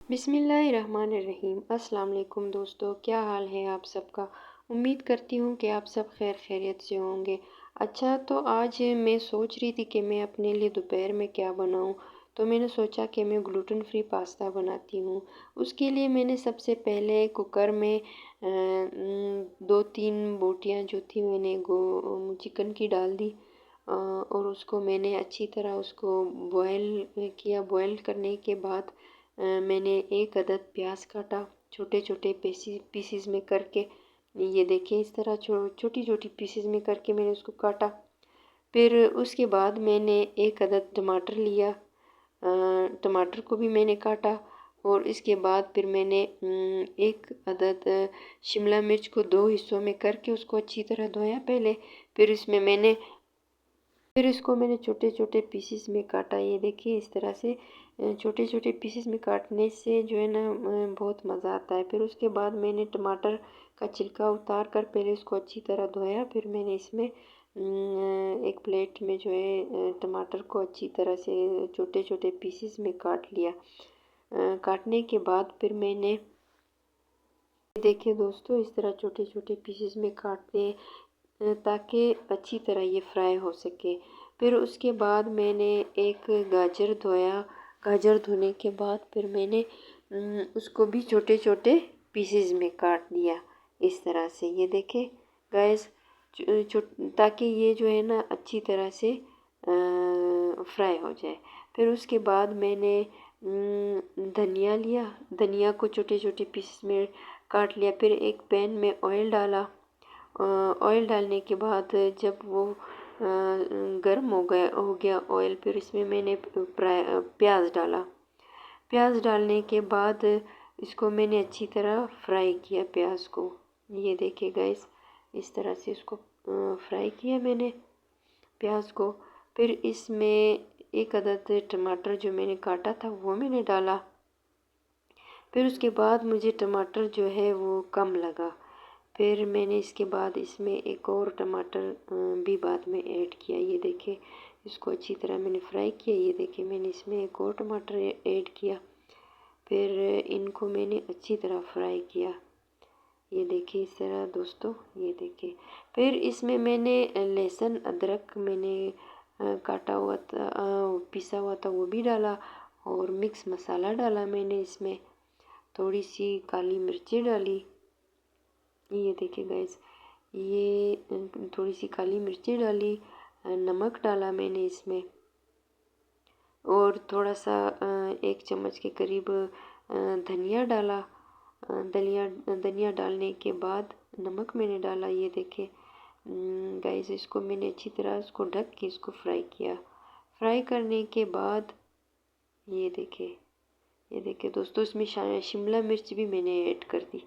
बिस्मिल्लाहिर्रहमानिर्रहीम। अस्सलाम वालेकुम दोस्तों, क्या हाल है आप सबका। उम्मीद करती हूँ कि आप सब खैर खैरियत से होंगे। अच्छा, तो आज मैं सोच रही थी कि मैं अपने लिए दोपहर में क्या बनाऊँ। तो मैंने सोचा कि मैं ग्लूटेन फ्री पास्ता बनाती हूँ। उसके लिए मैंने सबसे पहले कुकर में 2-3 बोटियाँ जो थी मैंने गो चिकन की डाल दी। और उसको मैंने अच्छी तरह उसको बॉयल किया। बॉयल करने के बाद मैंने एक अदद प्याज काटा छोटे छोटे पीसीज में करके। ये देखिए, इस तरह छोटी छोटी पीसीज में करके मैंने उसको काटा। फिर उसके बाद मैंने एक अदद टमाटर लिया। टमाटर को भी मैंने काटा। और इसके बाद फिर मैंने एक अदद शिमला मिर्च को 2 हिस्सों में करके उसको अच्छी तरह धोया पहले। फिर इसको मैंने छोटे छोटे पीसेस में काटा। ये देखिए, इस तरह से छोटे छोटे पीसेस में काटने से जो है ना बहुत मज़ा आता है। फिर उसके बाद मैंने टमाटर का छिलका उतार कर पहले उसको अच्छी तरह धोया। फिर मैंने इसमें एक प्लेट में जो है टमाटर को अच्छी तरह से छोटे छोटे पीसेस में काट लिया। काटने के बाद फिर मैंने, देखिए दोस्तों, इस तरह छोटे छोटे पीसेस में काटते ताकि अच्छी तरह ये फ्राई हो सके। फिर उसके बाद मैंने एक गाजर धोया। गाजर धोने के बाद फिर मैंने उसको भी छोटे छोटे पीसेस में काट दिया इस तरह से। ये देखें गैस, ताकि ये जो है ना अच्छी तरह से फ्राई हो जाए। फिर उसके बाद मैंने धनिया लिया। धनिया को छोटे छोटे पीसेस में काट लिया। फिर एक पैन में ऑयल डाला। ऑयल डालने के बाद जब वो गर्म हो गया ऑयल, फिर इसमें मैंने प्याज डाला। प्याज डालने के बाद इसको मैंने अच्छी तरह फ्राई किया प्याज को। ये देखिए गाइस, इस तरह से इसको फ्राई किया मैंने प्याज को। फिर इसमें एक अदद टमाटर जो मैंने काटा था वो मैंने डाला। फिर उसके बाद मुझे टमाटर जो है वो कम लगा। फिर मैंने इसके बाद इसमें एक और टमाटर भी बाद में ऐड किया। ये देखिए, इसको अच्छी तरह मैंने फ्राई किया। ये देखिए, मैंने इसमें एक और टमाटर ऐड किया। फिर इनको मैंने अच्छी तरह फ्राई किया। ये देखिए इस तरह दोस्तों, ये देखिए। फिर इसमें मैंने लहसुन अदरक मैंने काटा हुआ था, पिसा हुआ था, वो भी डाला। और मिक्स मसाला डाला मैंने इसमें। थोड़ी सी काली मिर्ची डाली। ये देखिए गाइस, ये थोड़ी सी काली मिर्ची डाली। नमक डाला मैंने इसमें। और थोड़ा सा 1 चम्मच के करीब धनिया डाला। धनिया डालने के बाद नमक मैंने डाला। ये देखे गाइस, इसको मैंने अच्छी तरह इसको ढक के इसको फ्राई किया। फ्राई करने के बाद ये देखिए दोस्तों, इसमें शिमला मिर्च भी मैंने ऐड कर दी।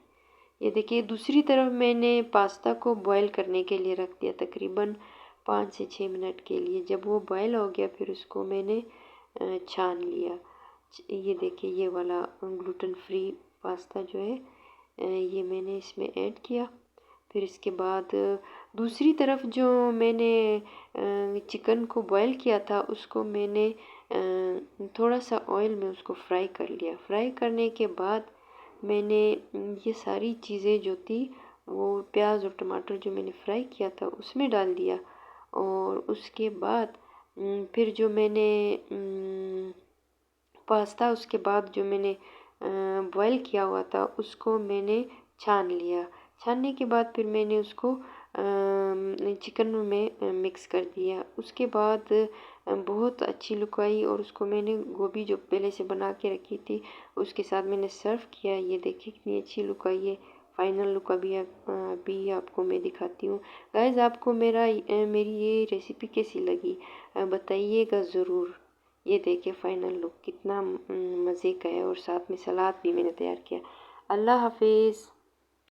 ये देखिए, दूसरी तरफ मैंने पास्ता को बॉईल करने के लिए रख दिया तकरीबन 5 से 6 मिनट के लिए। जब वो बॉईल हो गया फिर उसको मैंने छान लिया। ये देखिए, ये वाला ग्लूटेन फ्री पास्ता जो है ये मैंने इसमें ऐड किया। फिर इसके बाद दूसरी तरफ जो मैंने चिकन को बॉईल किया था उसको मैंने थोड़ा सा ऑयल में उसको फ्राई कर लिया। फ्राई करने के बाद मैंने ये सारी चीज़ें जो थी वो प्याज और टमाटर जो मैंने फ्राई किया था उसमें डाल दिया। और उसके बाद फिर जो मैंने पास्ता उसके बाद जो मैंने बॉईल किया हुआ था उसको मैंने छान लिया। छानने के बाद फिर मैंने उसको चिकन में मिक्स कर दिया। उसके बाद बहुत अच्छी लुक आई। और उसको मैंने गोभी जो पहले से बना के रखी थी उसके साथ मैंने सर्व किया। ये देखिए कितनी अच्छी लुक आई है। फाइनल लुक अभी आपको मैं दिखाती हूँ। गाइस, आपको मेरी ये रेसिपी कैसी लगी बताइएगा ज़रूर। ये देखिए फाइनल लुक कितना मज़े का है। और साथ में सलाद भी मैंने तैयार किया। अल्लाह हाफिज़।